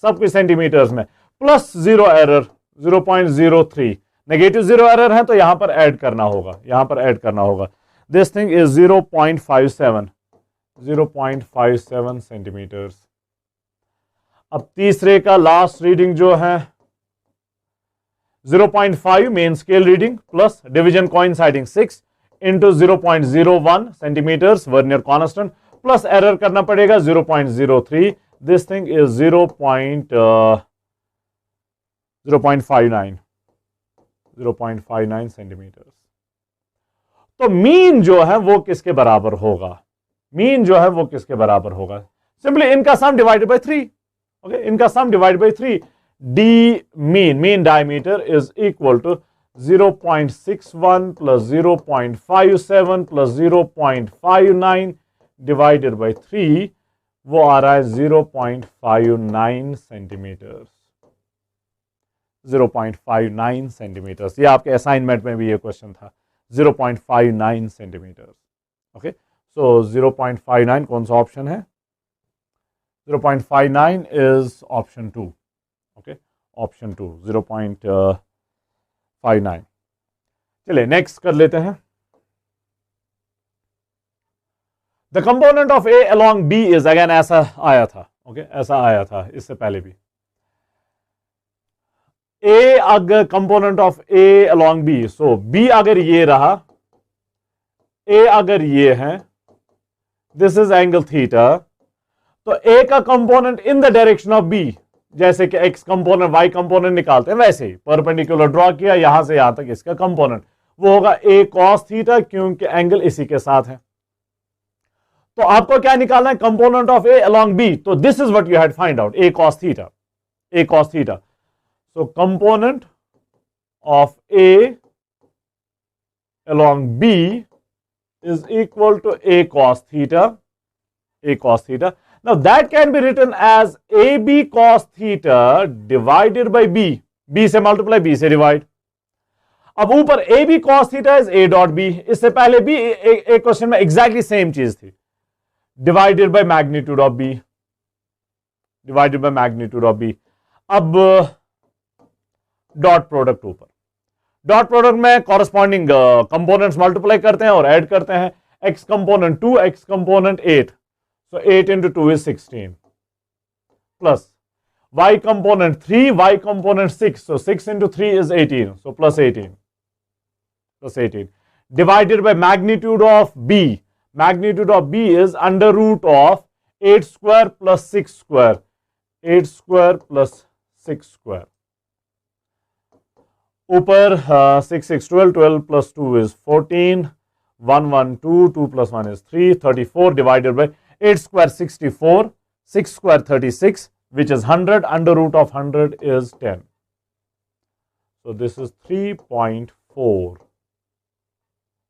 सब कुछ सेंटीमीटर्स में, plus zero error 0.03, negative zero error है तो यहां पर ऐड करना होगा, यहां पर ऐड करना होगा। This thing is 0.57 centimetres. अब तीसरे का लास्ट रीडिंग जो है 0.5 main scale reading plus division coinciding 6 into 0.01 centimetres vernier constant plus error करना पड़ेगा 0.03, दिस थिंग इज 0.59 सेंटीमीटर्स। तो मीन जो है वो किसके बराबर होगा, मीन जो है वो किसके बराबर होगा, सिंपली इनका सम डिवाइडेड बाय 3, ओके इनका sum divided by 3, the mean diameter is equal to 0.61 plus 0.57 plus 0.59 divided by 3, वो आ रहा है 0.59 सेंटीमीटर, 0.59 सेंटीमीटर। ये आपके असाइनमेंट में भी ये क्वेश्चन था, 0.59 सेंटीमीटर, ओके। सो 0.59 कौन सा ऑप्शन है, 0.59 इज ऑप्शन 2, ओके ऑप्शन 2 0.59। चलिए नेक्स्ट कर लेते हैं, the component of A along B is, again ऐसा आया था, ओके ऐसा आया था इससे पहले भी, ए अगर component of A along B, so B अगर ये रहा, ए अगर ये है दिस इज एंगल थीटा, तो ए का component in the direction of B, जैसे कि एक्स कंपोनेंट वाई कंपोनेंट निकालते हैं वैसे ही परपेंडिकुलर ड्रॉ किया, यहां से यहां तक इसका कंपोनेंट, वो होगा ए कॉस थीटा, क्योंकि एंगल इसी के साथ है। तो आपको क्या निकालना है, component of A along B, तो this is what you had find out, A cos theta, A cos theta. So component of A along B is equal to A cos theta, A cos theta. Now that can be written as AB cos theta divided by B, B से multiply, B से divide. अब ऊपर AB cos theta is A dot B, इससे पहले भी एक question में exactly same चीज थी, divided by magnitude of B, divided by magnitude of B। अब डॉट प्रोडक्ट ऊपर, डॉट प्रोडक्ट में कॉरेस्पॉन्डिंग कंपोनेंट्स मल्टीप्लाई करते हैं और ऐड करते हैं, x component 2, x component 8, so 8 into 2 is 16, plus y component 3, y component 6, so 6 into 3 is 18, so plus 18, plus 18, divided by magnitude of b, magnitude of b is under root of 8 square plus 6 square, 8 square plus 6 square, ऊपर 6 6 12, 12 plus 2 is 14, 1 1 2, 2 plus 1 is 3, 34 divided by 8 square 64, 6 square 36, which is 100, under root of 100 is 10. So this is 3.4,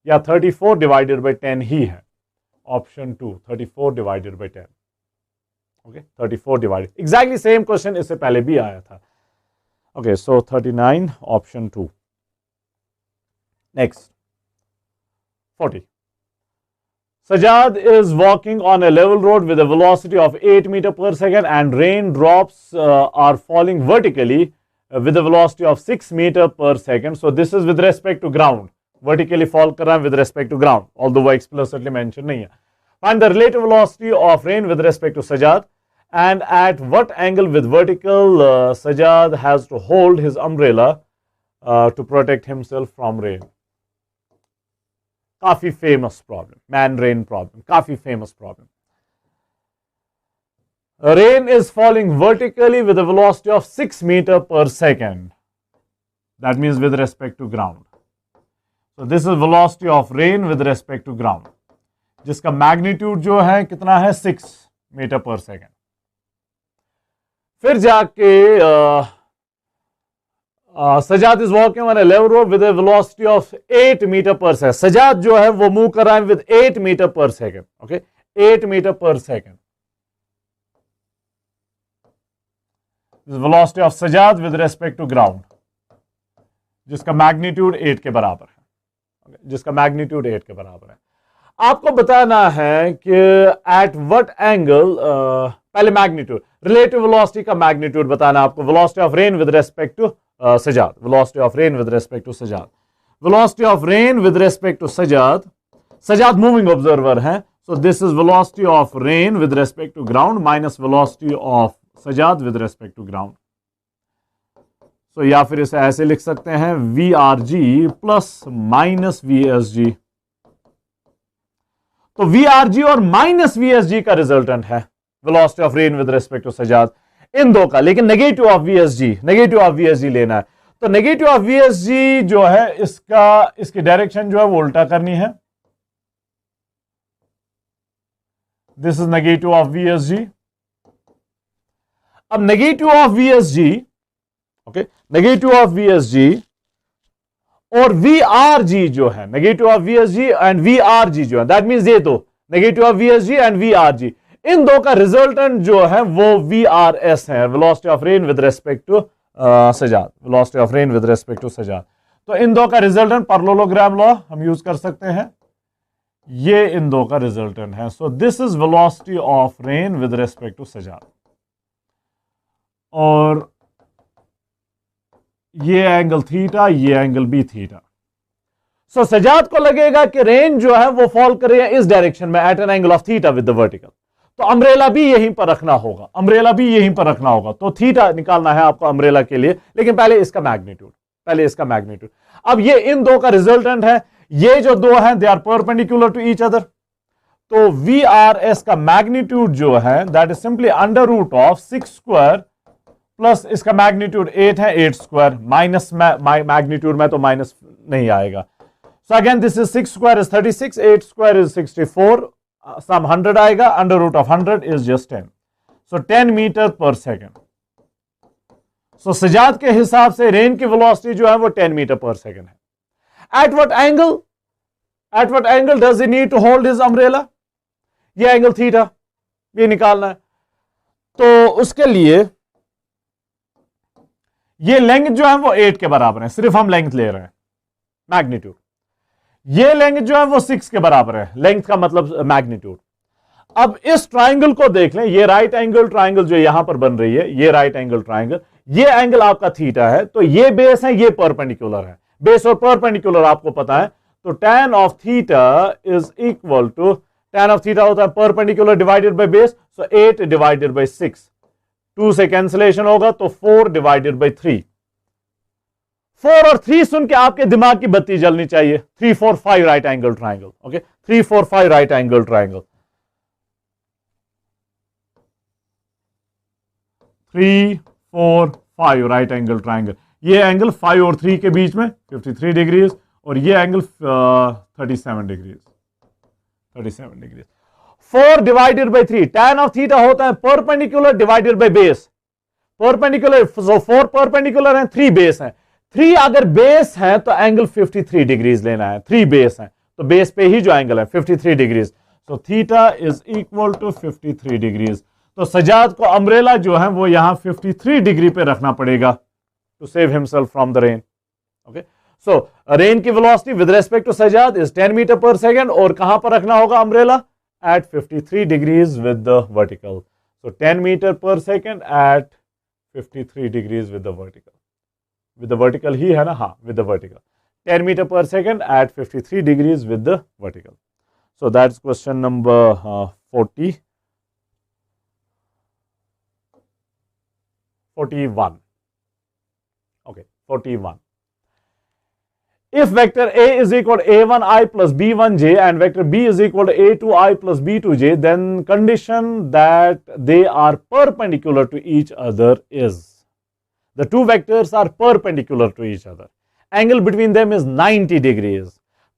या 34 divided by 10 ही है, option 2, 34 divided by 10, okay, 34 divided, exactly same question इससे पहले भी आया था। Okay, so 39, option 2. Next, 40. Sajad is walking on a level road with a velocity of 8 meter per second and raindrops are falling vertically with a velocity of 6 meter per second. So this is with respect to ground. Vertically fall कर रहा है with respect to ground, although वो explicitly mentioned नहीं है. Find the relative velocity of rain with respect to Sajad. And at what angle with vertical Sajad has to hold his umbrella to protect himself from rain. काफी famous problem, man rain problem, काफी famous problem. Rain is falling vertically with a velocity of 6 meter per second. That means with respect to ground. So this is velocity of rain with respect to ground, जिसका magnitude जो है कितना है, 6 meter per second. फिर जाके Sajjad is walking on a level road with a velocity of 8 metre per second. Sajjad जो है वो मूव कर रहा है with 8 metre per second, okay, 8 metre per second. Velocity of Sajjad with respect to ground, जिसका magnitude 8 के बराबर है, okay, जिसका मैग्नीट्यूड 8 के बराबर है। आपको बताना है कि एट व्हाट एंगल, पहले मैग्नीट्यूड, रिलेटिव वेलोसिटी का मैग्नीट्यूड बताना आपको, velocity of rain with respect to Sajad, velocity of rain with respect to Sajad, velocity of rain with respect to Sajad, Sajad moving observer है, so this is velocity of rain with respect to ground minus velocity of Sajjad with respect to ground. सो या फिर इसे ऐसे लिख सकते हैं, V R G plus minus we S जी। तो वी आर जी और माइनस वी एस जी का रिजल्टेंट है velocity of rain with respect to Sajad, इन दो का, लेकिन negative of V S G, negative of V S G लेना है। तो negative of V S G जो है इसकी डायरेक्शन जो है वो उल्टा करनी है। This is negative of V S G. अब negative of V S G, okay, negative of V S G और वी आर जी जो है, negative of V S G and V R G जो है, दैट मीन्स ये दो, negative of V S G and V R G, इन दो का रिजल्टेंट जो है वो वी आर एस है, velocity of rain with respect to Sajad, velocity of rain with respect to Sajjad. तो इन दो का रिजल्टेंट पैरेललोग्राम लॉ हम यूज कर सकते हैं, ये इन दो का रिजल्टेंट है। So this is velocity of rain with respect to Sajjad, और ये एंगल थीटा, ये angle be theta. So Sajjad को लगेगा कि रेन जो है वो फॉल कर रही है इस डायरेक्शन में at an angle of theta with the vertical, तो अम्ब्रेला भी यहीं पर रखना होगा, अम्ब्रेला भी यहीं पर रखना होगा। तो थीटा निकालना है आपको अम्ब्रेला के लिए, लेकिन पहले इसका मैग्नीट्यूड, पहले इसका मैग्नीट्यूड। अब ये इन दो का रिजल्टेंट है, ये जो दो हैं they are perpendicular to each other, तो VRS का मैग्नीट्यूड जो है that is simply under root of 6 square plus इसका मैग्नीट्यूड 8 है 8 स्क्वायर, माइनस मैग्नीट्यूड में तो माइनस नहीं आएगा. So again this is 6 square is 36, 8 square is 64, sum 100 आएगा, under root of 100 is just 10. So 10 metre per second. So Sajjad के हिसाब से रेन की वेलोसिटी जो है वो 10 मीटर पर सेकेंड है. At what angle does he need to hold his umbrella? ये एंगल थीटा, ये निकालना है. तो उसके लिए ये लेंथ जो है वो 8 के बराबर है, सिर्फ हम लेंथ ले रहे हैं, मैग्नीट्यूड. ये लेंथ जो है वो 6 के बराबर है, लेंथ का मतलब मैग्नीट्यूड. अब इस ट्राइंगल को देख लें, ये राइट एंगल ट्राइंगल जो यहां पर बन रही है, ये राइट एंगल ट्राइंगल, ये एंगल आपका थीटा है. तो ये बेस है, ये परपेंडिकुलर है. बेस और परपेंडिकुलर आपको पता है. तो tan of theta is equal to, tan of theta होता है perpendicular divided by base. So 8 divided by 6, 2 से कैंसिलेशन होगा तो 4 डिवाइडेड बाय 3. 4 और 3 सुन के आपके दिमाग की बत्ती जलनी चाहिए. 3 4 5 right angle triangle. Okay, 3 4 5 right angle triangle. 3 4 5 right angle triangle. ये एंगल 5 और 3 के बीच में 53 डिग्रीज, और ये angle 37 degrees. 37 degrees. 4 divided by 3, tan of theta होता है perpendicular divided by base. Perpendicular, so 4 perpendicular है, 3 बेस है. 3 अगर बेस है तो एंगल 53 डिग्रीज लेना है. 3 बेस है तो बेस पे ही जो एंगल है 53 degrees. So theta is equal to 53 degrees. तो सजाद को अम्ब्रेला जो है वो यहां 53 डिग्री पे रखना पड़ेगा to save himself from the rain. Okay, so rain की velocity with respect to Sajad is 10 metre per second, और कहां पर रखना होगा umbrella? At 53 degrees with the vertical. So 10 metre per second at 53 degrees with the vertical. With the vertical ही है ना? हाँ, with the vertical. 10 metre per second at 53 degrees with the vertical. So that's question number 41. Okay, 41. If vector A is equal to a1i plus b1j and vector B is equal to a2i plus b2j, then condition that they are perpendicular to each other is, the two vectors are perpendicular to each other. Angle between them is 90 degrees.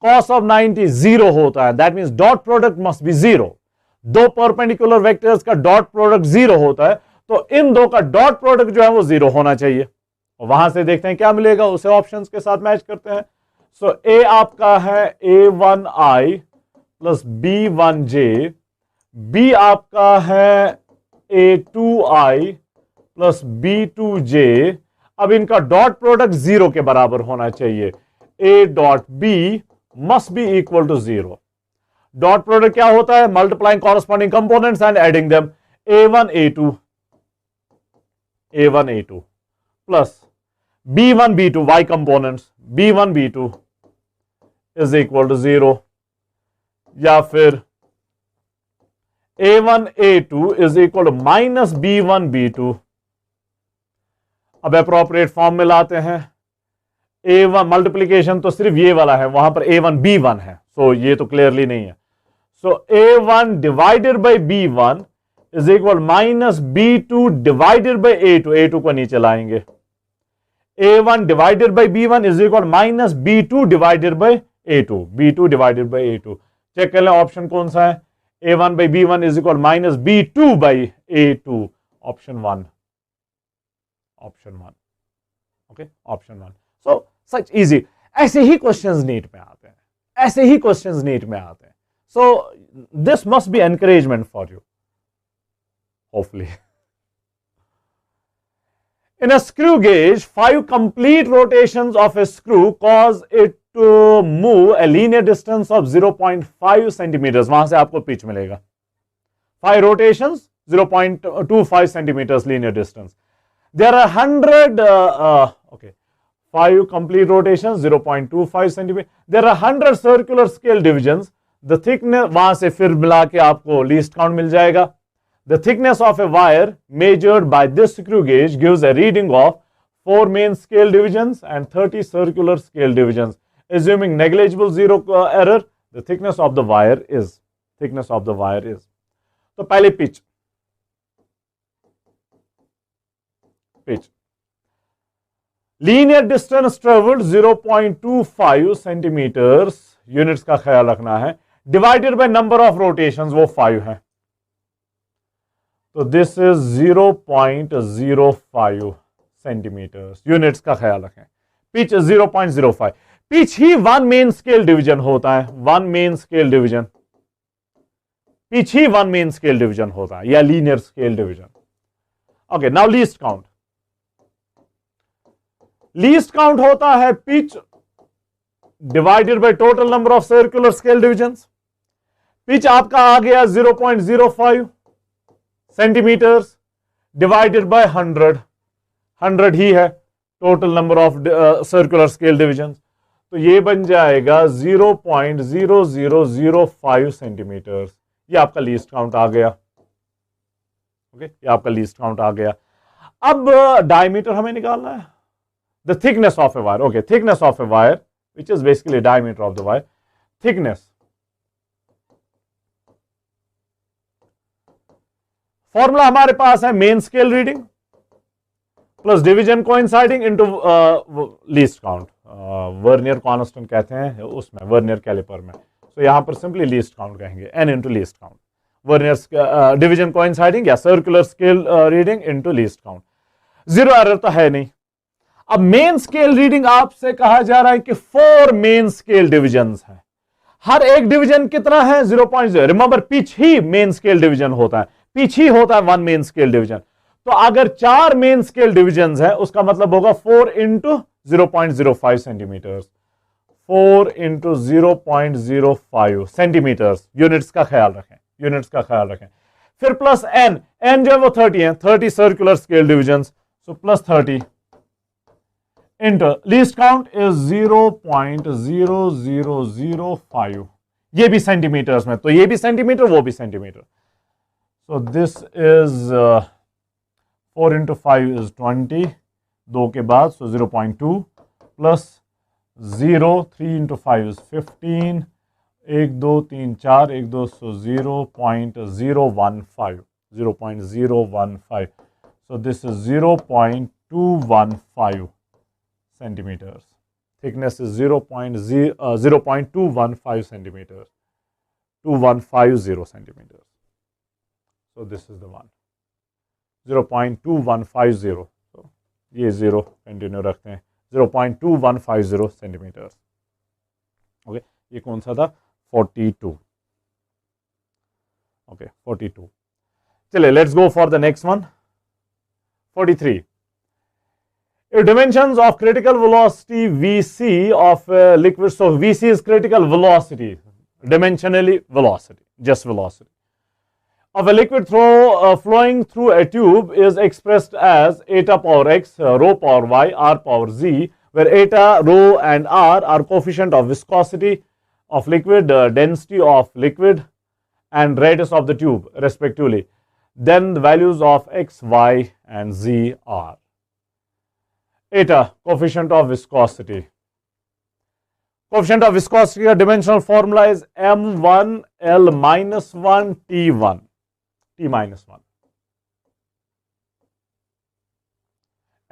Cos of 90 0 होता है. That means dot product must be 0. दो perpendicular vectors का dot product 0 होता है, तो इन दो का डॉट प्रोडक्ट जो है वो 0 होना चाहिए. और वहां से देखते हैं क्या मिलेगा, उसे ऑप्शंस के साथ मैच करते हैं. सो ए आपका है a1i प्लस b1j, बी आपका है a2i प्लस b2j. अब इनका डॉट प्रोडक्ट 0 के बराबर होना चाहिए. a dot b must be equal to 0. Dot product क्या होता है? Multiplying corresponding components and adding them. a1 a2 plus b1 b2 y components, b1 b2 is equal to 0, या फिर a1 a2 is equal to minus b1 b2. अब appropriate form में लाते हैं. a1 multiplication तो सिर्फ ये वाला है, वहां पर a1 b1 है, सो ये तो क्लियरली नहीं है. So a1 divided by b1 is equal minus b2 divided by a2. a2 को नीचे लाएंगे. a1 divided by b1 is equal minus b2 divided by a2. b2 divided by a2. Check कर लें ऑप्शन कौन सा है. a1 by b1 is equal minus b2 by a2. Option 1. Okay, option 1. So such easy. ऐसे ही questions NEET में आते हैं, ऐसे ही क्वेश्चंस नीट में आते हैं. So this must be encouragement for you, hopefully. In a screw gauge, 5 complete rotations of a screw cause it to move a linear distance of 0.5 centimeters. वहां से आपको पिच मिलेगा. 5 rotations, 0.25 centimeters linear distance. There are 5 complete rotations, 0.25 centimeters. There are 100 circular scale divisions. The thickness, वहां से फिर मिला के आपको least count मिल जाएगा. The thickness of a wire measured by this screw gauge gives a reading of 4 main scale divisions and 30 circular scale divisions. Assuming negligible zero error, the thickness of the wire is. Thickness of the wire is. तो पहले pitch, linear distance travelled 0.25 centimetres, units का ख्याल रखना है, divided by number of rotations, वो 5 है, तो this is 0.05 centimetres, units का ख्याल रखें। पिच 0.05, पिच ही वन मेन स्केल डिवीजन होता है, one main scale division, pitch ही वन मेन स्केल डिवीजन होता है या linear scale division. Okay, now least count, least count होता है pitch divided by total number of circular scale divisions. Pitch आपका आ गया 0.05 सेंटीमीटर्स डिवाइडेड बाय 100, 100 ही है total number of circular scale divisions, तो ये बन जाएगा 0.0005 सेंटीमीटर्स। ये आपका लीस्ट काउंट आ गया। ओके, ये आपका लीस्ट काउंट आ गया। अब डायमीटर हमें निकालना है, the thickness of a wire. Okay, thickness of a wire, which is basically diameter of the wire. Thickness. Formula हमारे पास है main scale reading plus division coinciding into least count, vernier constant कहते हैं उसमें, vernier calliper में, तो यहां पर सिंपली लीस्ट काउंट कहेंगे, n into least count, vernier division coinciding या circular scale reading into least count. Zero error तो है नहीं। अब मेन स्केल रीडिंग आपसे कहा जा रहा है कि 4 मेन स्केल डिविजन्स हैं, हर एक डिवीजन कितना है 0.0, रिमेंबर पिच ही मेन स्केल डिवीजन होता है, पिच ही होता है वन मेन स्केल डिवीजन, तो अगर 4 मेन स्केल डिविजन्स है उसका मतलब होगा 4 into 0.05 centimetre, 4 into 0.05 centimetres, units का ख्याल रखें, यूनिट्स का ख्याल रखें। फिर प्लस n, n जो है वो 30 है, 30 circular scale divisions, so plus 30 into least count is 0.0005, ये भी सेंटीमीटर्स में, तो ये भी सेंटीमीटर वो भी centimetre, so this is 4 into 5 is 20, 2 के बाद सो 0.2 plus 0, 3 into 5 is 15, 1 2 3 4 1 2 so 0.015, 0.015, so this is 0.215 centimeters. Thickness is 0.215 centimeters, 2150 centimeters. So this is the one, 0.2150. So ये 0 कंटिन्यू रखते हैं, 0.2150 सेंटीमीटर। ओके, ये कौन सा था 42। ओके 42। चलिए let's go for the next one 43। If dimensions of critical velocity Vc of liquid, so Vc is critical velocity, dimensionally velocity, just velocity of a liquid flowing through a tube is expressed as eta power x, rho power y, r power z, where eta, rho and r are coefficient of viscosity of liquid, density of liquid and radius of the tube respectively. Then the values of x, y and z are. Eta, coefficient of viscosity. Coefficient of viscosity, dimensional formula is m1l minus 1 t1, t minus 1.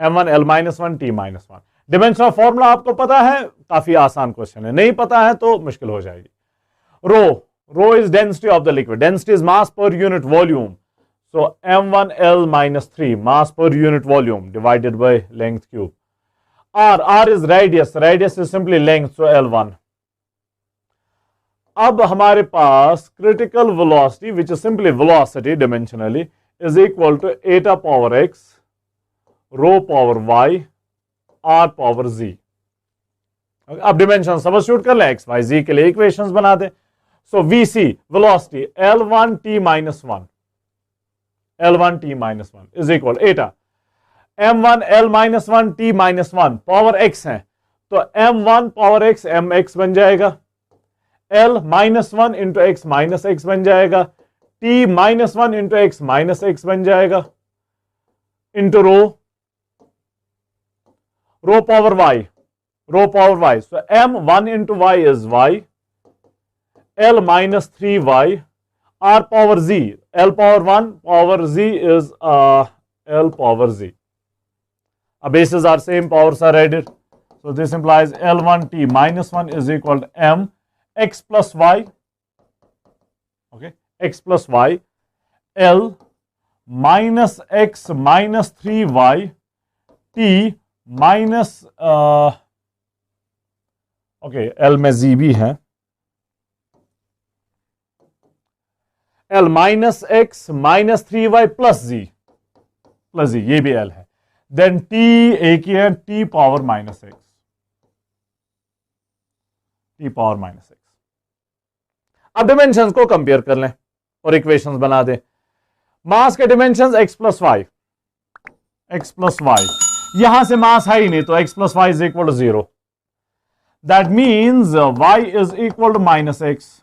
m1l minus 1 t minus 1. Dimensional formula आपको पता है, काफी आसान question है, नहीं पता है तो मुश्किल हो जाएगी। Rho is density of the liquid, density is mass per unit volume, so m1l minus 3 mass per unit volume divided by length cube. r is radius is simply length, so l1. अब हमारे पास critical velocity which is simply velocity dimensionally is equal to eta power x, rho power y, r power z. अब dimension substitute कर लें, x y z के लिए equations बना दें। सो vc velocity l1 t minus 1, l1 t minus 1 is equal eta m1 l minus 1 t minus 1, power x है तो m1 power x mx बन जाएगा, l minus 1 into x minus x बन जाएगा, t minus 1 into x minus x बन जाएगा, into rho power y, so m1 into y is y, l minus 3y r power z, l power 1 power z is l power z. Bases are same, powers are added. So this implies L1t minus 1 is equal to m x plus y, okay, x plus y, L minus x minus 3y t minus okay, L में z भी है, L minus x minus 3y plus z, ये भी L है, then t एक ही है, t power minus x, t power minus x. अब डिमेंशंस को कंपेयर कर लें और इक्वेशंस बना दें. मास के dimensions x plus y, x plus y, यहां से मास है ही नहीं तो x plus y is equal to 0. That means y is equal to minus X.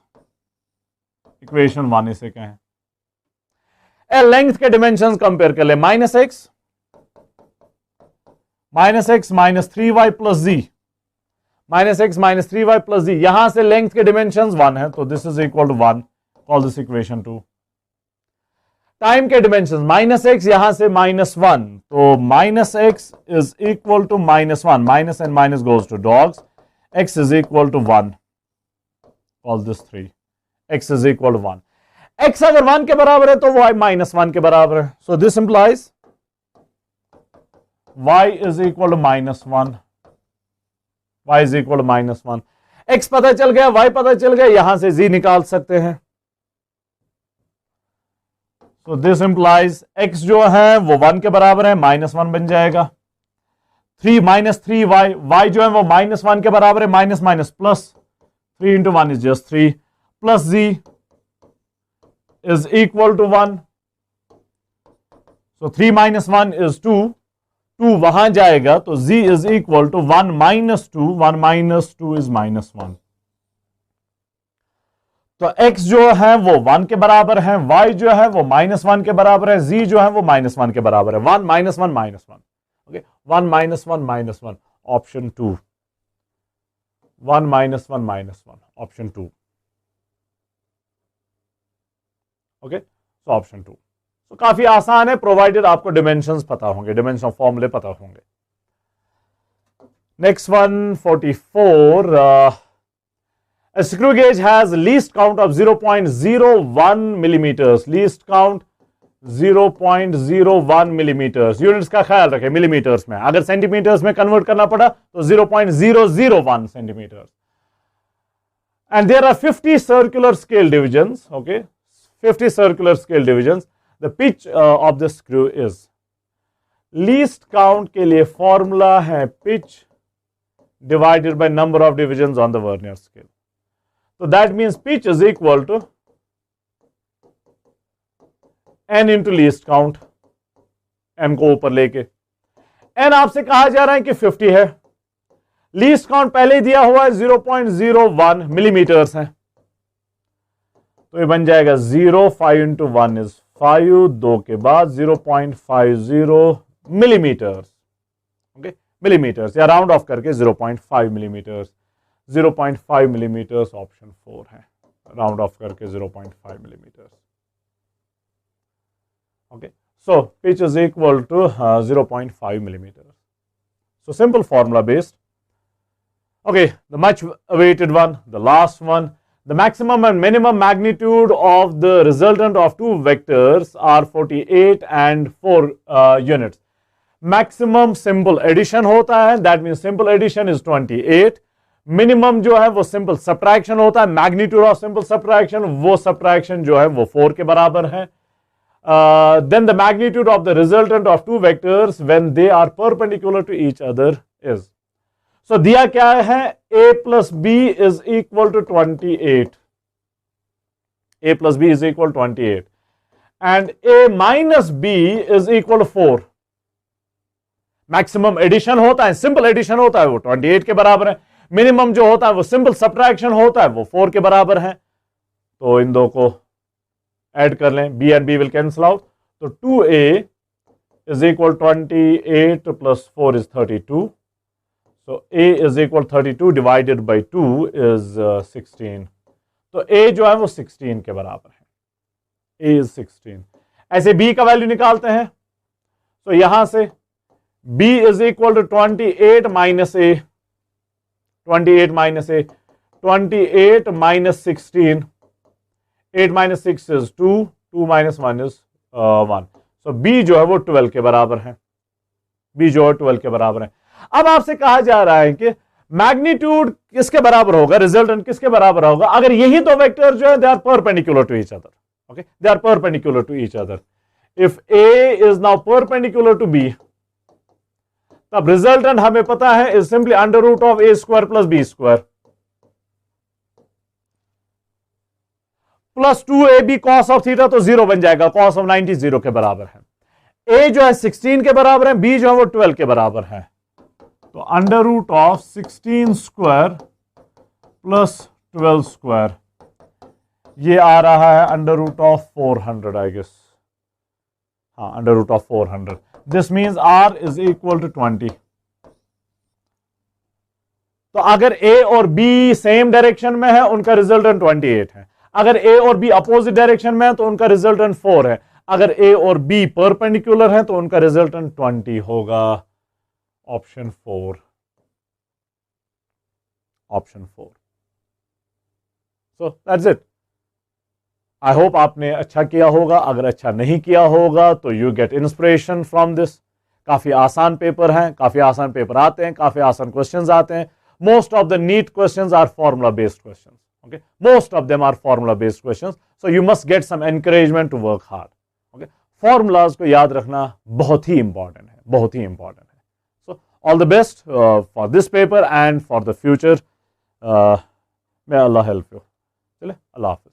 Equation 1 इसे कहें. लेंथ के डिमेंशंस कंपेयर कर ले. Minus X minus 3y plus G, minus X minus 3y plus z, यहां से लेंथ के dimensions 1 है तो this is equal to 1. Call this equation 2. Time के डिमेंशंस माइनस एक्स, यहां से माइनस 1 तो minus x is equal to minus 1, minus and minus goes to dogs, x is equal to 1. Call this 3. x is equal to 1. x अगर 1 के बराबर है तो y minus 1 के बराबर है. So this implies y is equal to minus 1, y is equal to minus 1. x पता चल गया, y पता चल गया, यहां से z निकाल सकते हैं. सो दिस इंप्लाइज x जो है वो 1 के बराबर है, माइनस 1 बन जाएगा. 3 माइनस 3y, y जो है वो माइनस 1 के बराबर है, minus minus plus, 3 into 1 is just 3, plus z is equal to 1. So 3 minus 1 is 2, 2 वहां जाएगा तो z is equal to 1 minus 2, 1 minus 2 is minus 1. तो x जो है वो 1 के बराबर है, y जो है वो माइनस 1 के बराबर है, z जो है वो माइनस 1 के बराबर है. 1 minus 1 minus 1, okay, 1 minus 1 minus 1, option 2. 1 minus 1 minus 1, option 2. Okay, so option 2. तो काफी आसान है प्रोवाइडेड आपको डिमेंशंस पता होंगे, डिमेंशन फॉर्मूले पता होंगे. Next one 44. A screw gauge has least count of 0.01 millimeters. Least count 0.01 millimeters. Units का ख्याल रखें मिलीमीटर्स में, अगर सेंटीमीटर्स में कन्वर्ट करना पड़ा तो 0.001 centimetre. And there are 50 circular scale divisions. Okay, 50 circular scale divisions. The pitch of the screw is. Least count के लिए फॉर्मूला है pitch divided by number of divisions on the vernier scale. So that means pitch is equal to n into least count. n को ऊपर लेके, n आपसे कहा जा रहा है कि 50 है, लीस्ट काउंट पहले ही दिया हुआ है 0.01 मिलीमीटर्स है, तो ये बन जाएगा 0, 5 इंटू 1 इज 5, 2 के बाद 0.50 मिलीमीटर्स. ओके, मिलीमीटर्स या राउंड ऑफ करके 0.5 मिलीमीटर्स. 0.5 मिलीमीटर्स ऑप्शन 4 है, राउंड ऑफ करके 0.5 millimetres. Okay, so pitch is equal to 0.5 millimeters. So simple formula based. Okay, the much awaited one, the last one. The maximum and minimum magnitude of the resultant of two vectors are 48 and 4 units. Maximum simple addition होता है, that means simple addition is 28. Minimum जो है वो simple subtraction होता है, magnitude of simple subtraction, वो subtraction जो है वो 4 के बराबर है. Then the magnitude of the resultant of two vectors when they are perpendicular to each other is. So दिया क्या है, a plus b is equal to 28. a plus b is equal to 28 and a minus b is equal to 4. Maximum addition होता है, simple addition होता है वो 28 के बराबर है, मिनिमम जो होता है वो सिंपल सब्ट्रैक्शन होता है वो 4 के बराबर है. तो इन दो को ऐड कर लें, b and b will cancel out, तो 2a is equal 28 plus 4 is 32. So a is equal 32 divided by 2 is 16. तो a जो है वो 16 के बराबर है. A is 16। ऐसे B का वैल्यू निकालते हैं, तो यहां से B is equal to 28 minus A, 28 minus A, 28 minus 16, 8 minus 6 is 2, 2 minus 1 is 1। So B जो है वो 12 के बराबर है, B जो है 12 के बराबर है। अब आपसे कहा जा रहा है कि मैग्नीट्यूड किसके बराबर होगा, रिजल्टेंट किसके बराबर होगा, अगर यही दो वेक्टर जो है they are perpendicular to each other. Okay, they are perpendicular to each other. If A is now perpendicular to B, तब रिजल्टेंट हमें पता है is simply under root of A square plus B square plus 2AB cos of theta, तो 0 बन जाएगा, cos of 90 0 के बराबर है। A जो है 16 के बराबर है, B जो है वो 12 के बराबर है, तो under root of 16 square plus 12 square, ये आ रहा है under root of 400 I guess, हाँ under root of 400। This means R is equal to 20। तो अगर A और B सेम डायरेक्शन में है, उनका रिजल्टेंट 28 है। अगर A और B अपोजिट डायरेक्शन में है तो उनका रिजल्टेंट 4 है। अगर A और B परपेंडिकुलर है तो उनका रिजल्टेंट 20 होगा। Option 4, option 4। So that's it. I hope आपने अच्छा किया होगा। अगर अच्छा नहीं किया होगा तो you get inspiration from this. काफी आसान पेपर हैं, काफी आसान पेपर आते हैं, काफी आसान क्वेश्चंस आते हैं। Most of the NEET questions are formula based questions. Okay, most of them are formula based questions, so you must get some encouragement to work hard. Okay, formulas को याद रखना बहुत ही important है, बहुत ही important है। So all the best for this paper and for the future. May Allah help you. चले, अल्लाह हाफिज।